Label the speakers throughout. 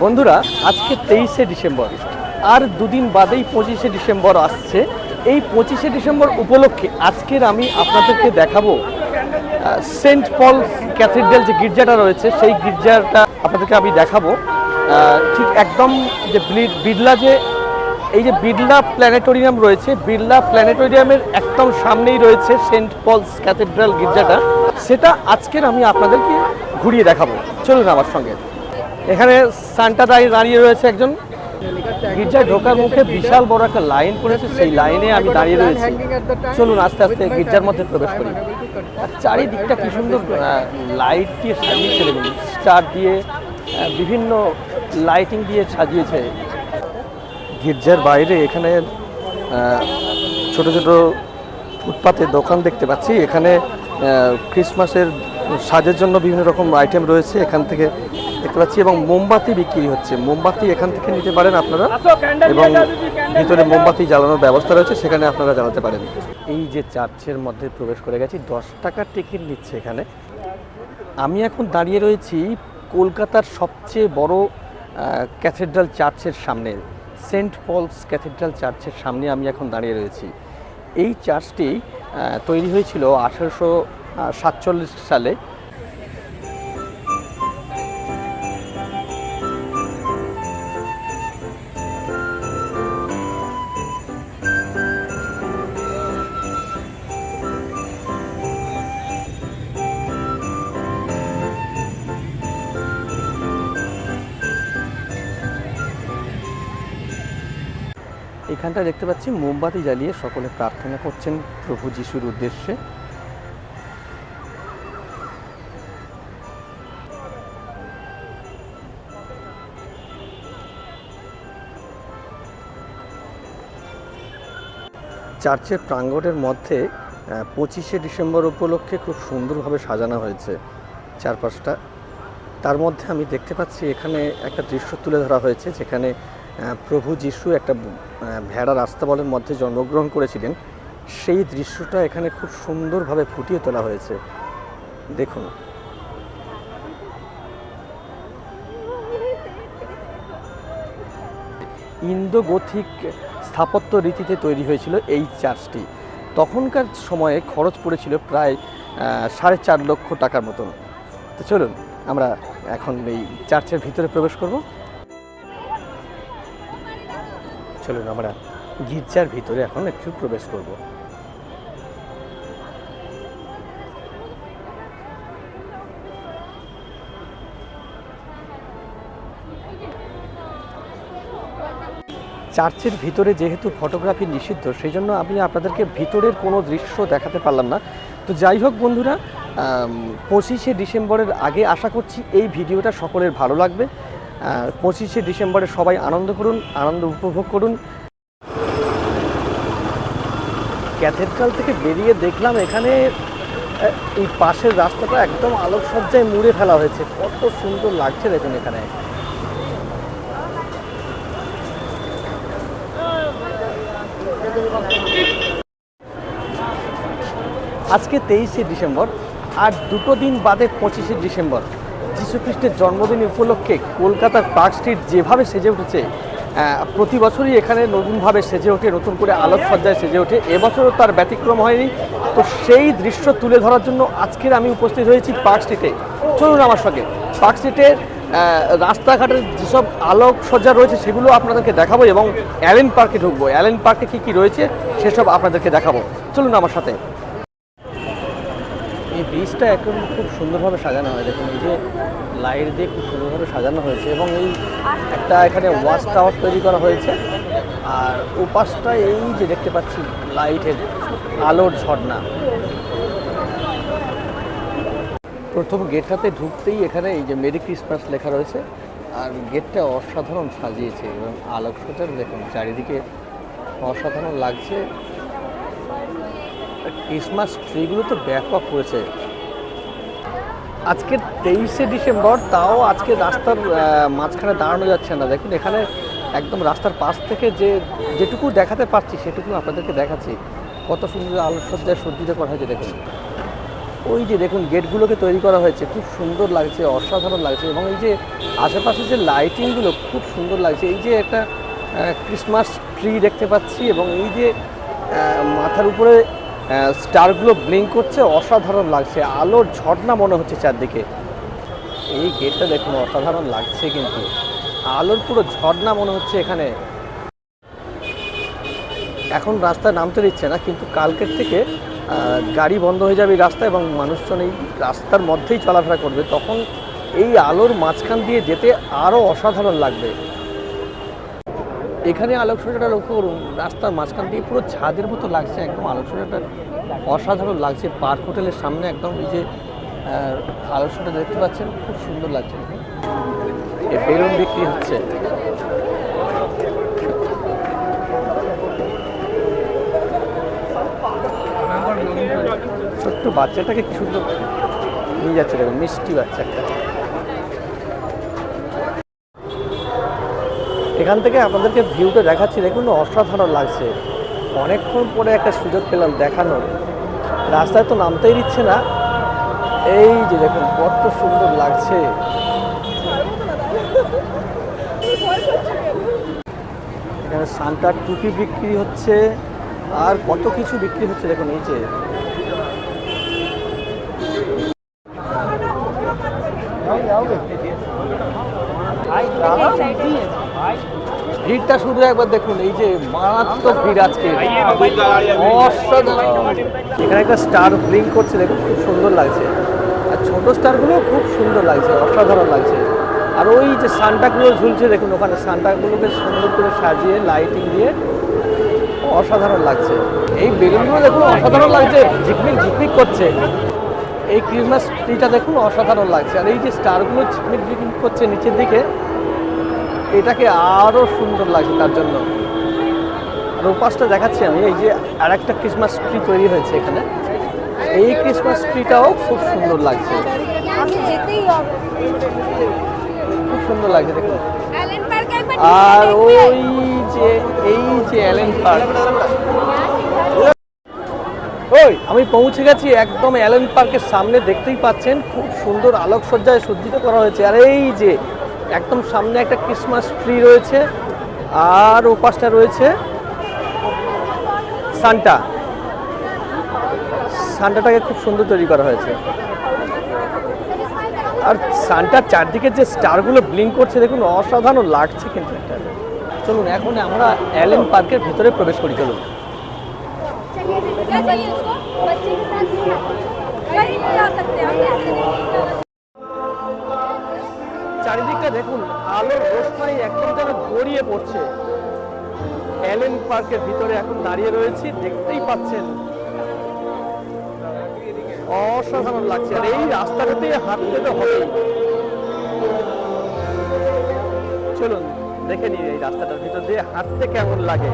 Speaker 1: বন্ধুরা, আজকে 23শে ডিসেম্বর, আর দুদিন বাদেই 25শে ডিসেম্বর আসছে। এই 25শে ডিসেম্বর উপলক্ষে আজকের আমি আপনাদেরকে দেখাবো সেন্ট পল ক্যাথিড্রাল যে গির্জাটা রয়েছে, সেই গির্জাটা আপনাদেরকে আমি দেখাবো। ঠিক একদম যে বিড়লা প্ল্যানেটোরিয়াম রয়েছে, বিড়লা প্ল্যানেটোরিয়ামের একদম সামনেই রয়েছে সেন্ট পলস ক্যাথিড্রাল গির্জাটা। সেটা আজকের আমি আপনাদেরকে ঘুরিয়ে দেখাবো, চলুন আমার সঙ্গে। এখানে সান্টা দাঁড়িয়ে রয়েছে একজন। গির্জায় ঢোকার মুখে বিশাল বড় একটা লাইন পড়েছে, সেই লাইনে আমি দাঁড়িয়ে রয়েছি। চলুন আস্তে আস্তে গির্জার মধ্যে প্রবেশ করি। চারিদিকটা কি সুন্দর লাইট দিয়ে সাজিয়েছে, দেখুন, স্টার দিয়ে বিভিন্ন লাইটিং দিয়ে সাজিয়েছে। গির্জার বাইরে এখানে ছোট ছোট ফুটপাতের দোকান দেখতে পাচ্ছি। এখানে ক্রিসমাসের সাজের জন্য বিভিন্ন রকম আইটেম রয়েছে এখান থেকে দেখতে পাচ্ছি, এবং মোমবাতি বিক্রি হচ্ছে। মোমবাতি এখান থেকে নিতে পারেন আপনারা, এবং ভিতরে মোমবাতি জ্বালানোর ব্যবস্থা রয়েছে, সেখানে আপনারা জ্বালাতে পারেন। এই যে চার্চের মধ্যে প্রবেশ করে গেছি, 10 টাকার টিকিট নিচ্ছে এখানে। আমি এখন দাঁড়িয়ে রয়েছি কলকাতার সবচেয়ে বড় ক্যাথিড্রাল চার্চের সামনে, সেন্ট পলস ক্যাথিড্রাল চার্চের সামনে আমি এখন দাঁড়িয়ে রয়েছি। এই চার্চটি তৈরি হয়েছিল 1847 সালে। এখানটা দেখতে পাচ্ছি মোমবাতি জ্বালিয়ে সকলে প্রার্থনা করছেন প্রভু যিশুর উদ্দেশ্যে। চার্চের প্রাঙ্গণের মধ্যে 25শে ডিসেম্বর উপলক্ষে খুব সুন্দরভাবে সাজানো হয়েছে চারপাশটা। তার মধ্যে আমি দেখতে পাচ্ছি এখানে একটা দৃশ্য তুলে ধরা হয়েছে, যেখানে প্রভু যিশু একটা ভেড়া রাস্তাবলের মধ্যে জন্মগ্রহণ করেছিলেন। সেই দৃশ্যটা এখানে খুব সুন্দরভাবে ফুটিয়ে তোলা হয়েছে, দেখুন। ইন্দো গথিক স্থাপত্য রীতিতে তৈরি হয়েছিল এই চার্চটি। তখনকার সময়ে খরচ পড়েছিল প্রায় 4.5 লক্ষ টাকার মতন। তো চলুন আমরা এখন এই চার্চের ভিতরে প্রবেশ করব। চলুন আমরা গির্জার ভিতরে এখন একটু প্রবেশ করব। চার্চের ভিতরে যেহেতু ফটোগ্রাফি নিষিদ্ধ, সেই জন্য আমি আপনাদেরকে ভিতরের কোনো দৃশ্য দেখাতে পারলাম না। তো যাই হোক বন্ধুরা, 25শে ডিসেম্বরের আগে আশা করছি এই ভিডিওটা সকলের ভালো লাগবে। 25শে ডিসেম্বরে সবাই আনন্দ করুন, আনন্দ উপভোগ করুন। ক্যাথেড্রাল থেকে বেরিয়ে দেখলাম এখানে এই পাশের রাস্তাটা একদম আলোকসজ্জায় মুড়ে ফেলা হয়েছে, কত সুন্দর লাগছে দেখুন। এখানে আজকে 23শে ডিসেম্বর, আর দুটো দিন বাদে 25শে ডিসেম্বর, যীশু খ্রিস্টের জন্মদিন উপলক্ষে কলকাতার পার্ক স্ট্রিট যেভাবে সেজে উঠেছে, প্রতি বছরই এখানে নতুনভাবে সেজে ওঠে, নতুন করে আলোকসজ্জায় সেজে ওঠে। এবছরও তার ব্যতিক্রম হয়নি। তো সেই দৃশ্য তুলে ধরার জন্য আজকের আমি উপস্থিত হয়েছি পার্ক স্ট্রিটে। চলুন আমার সঙ্গে পার্ক স্ট্রিটের রাস্তাঘাটের যেসব আলোকসজ্জা রয়েছে সেগুলো আপনাদেরকে দেখাবো, এবং অ্যালেন পার্কে ঢুকবো। অ্যালেন পার্কে কী কী রয়েছে সেসব আপনাদেরকে দেখাবো, চলুন আমার সাথে। এই ব্রিজটা এখন খুব সুন্দরভাবে সাজানো হয়, দেখুন এই যে লাইট দিয়ে খুব সুন্দরভাবে সাজানো হয়েছে, এবং এই একটা এখানে ওয়াচ টাওয়ার তৈরি করা হয়েছে। আর ওপাশটা এই যে দেখতে পাচ্ছি লাইটের আলোর ঝর্ণা। প্রথম গেটটাতে ঢুকতেই এখানে এই যে মেরি ক্রিসমাস লেখা রয়েছে, আর গেটটা অসাধারণ সাজিয়েছে, এবং আলোকসজ্জা দেখুন চারিদিকে অসাধারণ লাগছে। ক্রিসমাস ট্রিগুলো তো ব্যাপক করেছে। আজকে 23শে ডিসেম্বর, তাও আজকে রাস্তার মাঝখানে দাঁড়ানো যাচ্ছে না। দেখুন এখানে একদম রাস্তার পাশ থেকে যেটুকু দেখাতে পারছি সেটুকু আপনাদেরকে দেখাচ্ছি। কত সুন্দর আলোকসজ্জায় সজ্জিত করা হয়েছে দেখুন। ওই যে দেখুন গেটগুলোকে তৈরি করা হয়েছে, খুব সুন্দর লাগছে, অসাধারণ লাগছে। এবং এই যে আশেপাশে যে লাইটিংগুলো খুব সুন্দর লাগছে। এই যে একটা ক্রিসমাস ট্রি দেখতে পাচ্ছি এবং এই যে মাথার উপরে স্টারগুলো ব্লিঙ্ক করছে, অসাধারণ লাগছে। আলোর ঝর্ণা মনে হচ্ছে চারদিকে। এই গেটটা দেখুন অসাধারণ লাগছে, কিন্তু আলোর পুরো ঝর্ণা মনে হচ্ছে এখানে। এখন রাস্তায় নামতে দিচ্ছে না, কিন্তু কালকের থেকে গাড়ি বন্ধ হয়ে যাবে এই রাস্তা এবং মানুষজন এই রাস্তার মধ্যেই চলাফেরা করবে। তখন এই আলোর মাঝখান দিয়ে যেতে আরও অসাধারণ লাগবে। এখানে আলোকসজ্জাটা লক্ষ্য করুন, রাস্তার মাঝখান দিয়ে পুরো ছাদের মতো লাগছে, একদম আলোকসজ্জাটা অসাধারণ লাগছে। পার্ক হোটেলের সামনে একদম এই যে আলোকসজ্জা দেখতে পাচ্ছেন, খুব সুন্দর লাগছে। এই বেলুন বিক্রি হচ্ছে। ছোট্ট বাচ্চাটাকে কি সুন্দর নিয়ে যাচ্ছে, দেখুন মিষ্টি বাচ্চা একটা। এখান থেকে আপনাদেরকে ভিউটা দেখাচ্ছি, দেখুন অসাধারণ লাগছে। অনেকক্ষণ পরে একটা সুযোগ পেলাম দেখানোর। রাস্তায় তো নামতেই দিচ্ছে না। এই যে দেখুন কত সুন্দর লাগছে। এখানে সান্টার টুপি বিক্রি হচ্ছে আর কত কিছু বিক্রি হচ্ছে দেখুন। এই যে ভিড়টা শুধু একবার দেখুন, এই যে মারাত্মক ভিড় আজকে, অসাধারণ। এখানে একটা স্টার ব্লিঙ্ক করছে দেখুন, খুব সুন্দর লাগছে। আর ছোট স্টারগুলো খুব সুন্দর লাগছে, অসাধারণ লাগছে। আর ওই যে সান্টাগুলো ঝুলছে দেখুন, ওখানে সান্টাগুলোকে সুন্দর করে সাজিয়ে লাইটিং দিয়ে অসাধারণ লাগছে। এই বেলুনগুলো দেখুন অসাধারণ লাগছে, ঝিকমিক ঝিকমিক করছে। এই ক্রিসমাস ট্রিটা দেখুন অসাধারণ লাগছে। আর এই যে স্টারগুলো ঝিকমিক ঝিকমিক করছে নিচের দিকে, এটাকে আরও সুন্দর লাগছে তার জন্য। আর ওপাশটা দেখাচ্ছি আমি, এই যে আর একটা ক্রিসমাস ট্রি তৈরি হয়েছে এখানে। এই ক্রিসমাস ট্রিটাও খুব সুন্দর লাগছে, খুব সুন্দর লাগছে দেখুন। আর ওই যে এই যে অ্যালেন পার্ক, ওই আমি পৌঁছে গেছি একদম অ্যালেন পার্কের সামনে। দেখতেই পাচ্ছেন খুব সুন্দর আলোকসজ্জায় সজ্জিত করা হয়েছে। আর এই যে একদম সামনে একটা ক্রিসমাস ট্রি রয়েছে, আর ওপাশটা রয়েছে সান্টা। সান্টাটাকে খুব সুন্দর তৈরি করা হয়েছে। আর সান্টার চারদিকে যে স্টারগুলো ব্লিঙ্ক করছে দেখুন, অসাধারণ লাগছে কিন্তু একটা। চলুন এখন আমরা অ্যালেন পার্কের ভিতরে প্রবেশ করি, চলুন। চারিদিকটা দেখুন আলোর রোশনাই একদম যেন গড়িয়ে পড়ছে। অ্যালেন পার্কের ভিতরে এখন দাঁড়িয়ে রয়েছি, দেখতেই পাচ্ছেন অসাধারণ লাগছে। আর এই রাস্তাটাতে হাঁটতে তো হবেই। চলুন দেখে নিই এই রাস্তাটার ভিতর দিয়ে হাঁটতে কেমন লাগে।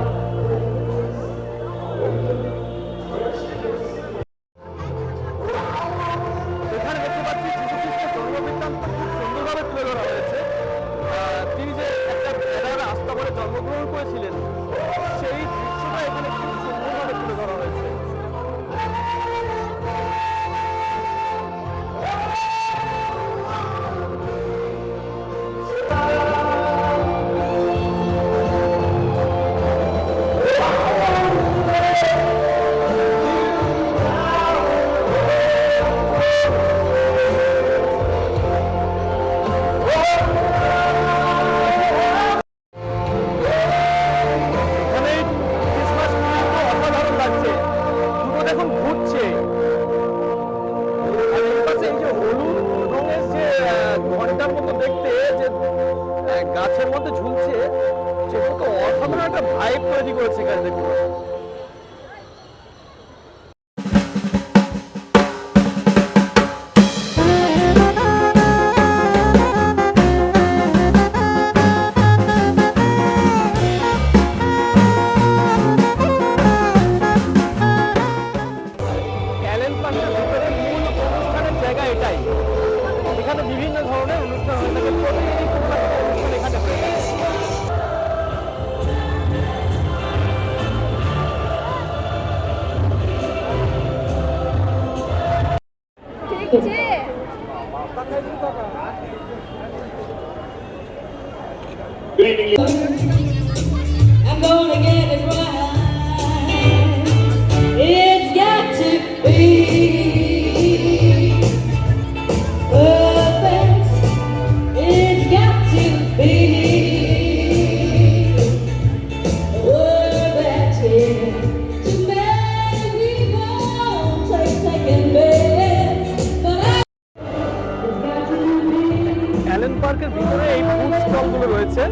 Speaker 1: এখানে দেখতে পাচ্ছি যীশু খ্রিস্টের জন্মবৃত্তান্ত খুব সুন্দরভাবে তুলে ধরা হয়েছে। তিনি যে একটা ভেড়ার আস্তাবলে জন্মগ্রহণ করেছিলেন, সেই দৃশ্যটা এখানে খুব সুন্দরভাবে তুলে ধরা হয়েছে। গাছের মধ্যে ঝুলছে, সেটা তো অসাধারণ একটা ভাইব তৈরি করেছে এখানে দেখুন। অ্যালেন পার্কের ভিতরে মূল অনুষ্ঠানের জায়গা এটাই। এখানে বিভিন্ন ধরনের অনুষ্ঠান হয়ে থাকে, প্রতিদিনই কোনো না কোনো অনুষ্ঠান এখানে হয়ে থাকে।
Speaker 2: I'm gonna get it right. It's got to be perfect. It's got to be perfect to make people take second best. But it's got to be.
Speaker 1: Allen পার্কের ভিতরে এই ফুড স্টলগুলো রয়েছে,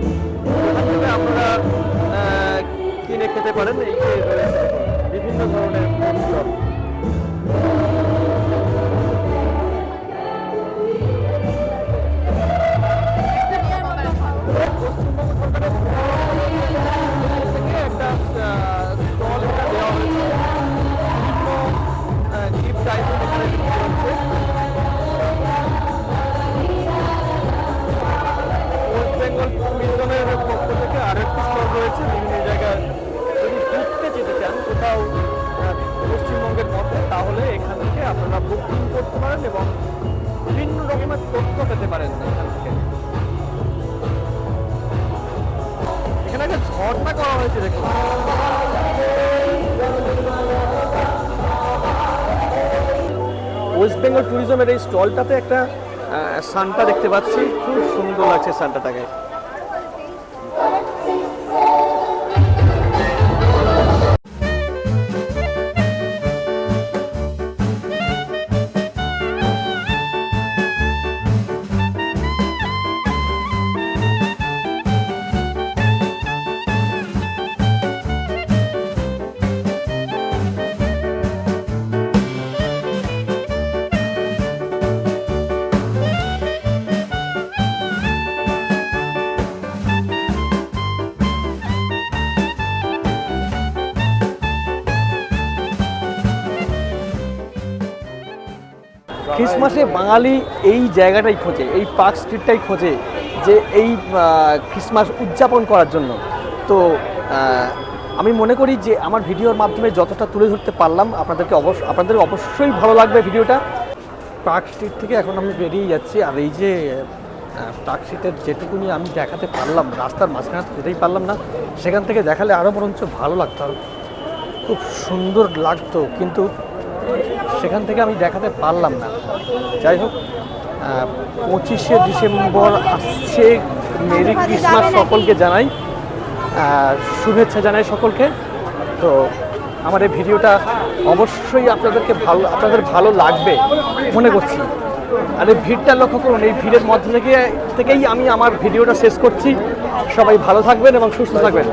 Speaker 1: এখান থেকে আপনারা কিনে খেতে পারেন। এই যে রয়েছে বিভিন্ন ধরনের ফুড স্টল। একটা স্টল দেওয়া হয়েছে, গিফট আইটেম এখানে বিক্রি হচ্ছে। ওয়েস্ট বেঙ্গল ট্যুরিজমের পক্ষ থেকে আরও একটি স্টল রয়েছে বিভিন্ন জায়গায়। যদি ঘুরতে যেতে চান কোথাও পশ্চিমবঙ্গের মধ্যে, তাহলে এখান থেকে আপনারা বুকিং করতে পারেন এবং বিভিন্ন রকমের তথ্য পেতে পারেন এখান থেকে। এখানে একটা ঝর্ণা করা হয়েছে দেখুন। ওয়েস্ট বেঙ্গল ট্যুরিজমের এই স্টলটাতে একটা সান্টা দেখতে পাচ্ছি, খুব সুন্দর লাগছে সান্টাটাকে। ক্রিসমাসে বাঙালি এই জায়গাটাই খোঁজে, এই পার্ক স্ট্রিটটাই খোঁজে যে এই ক্রিসমাস উদযাপন করার জন্য। তো আমি মনে করি যে আমার ভিডিওর মাধ্যমে যতটা তুলে ধরতে পারলাম আপনাদের অবশ্যই ভালো লাগবে ভিডিওটা। পার্ক স্ট্রিট থেকে এখন আমি বেরিয়ে যাচ্ছি, আর এই যে পার্ক স্ট্রিটের যেটুকুনি আমি দেখাতে পারলাম, রাস্তার মাঝখানে যেতেই পারলাম না, সেখান থেকে দেখালে আরও বরঞ্চ ভালো লাগতো, খুব সুন্দর লাগতো, কিন্তু সেখান থেকে আমি দেখাতে পারলাম না। যাই হোক, 25শে ডিসেম্বর আসছে, মেরি ক্রিসমাস সকলকে জানাই, শুভেচ্ছা জানাই সকলকে। তো আমার এই ভিডিওটা অবশ্যই আপনাদের ভালো লাগবে মনে করছি। আর এই ভিড়টা লক্ষ্য করুন, এই ভিড়ের মধ্যে থেকেই আমি আমার ভিডিওটা শেষ করছি। সবাই ভালো থাকবেন এবং সুস্থ থাকবেন।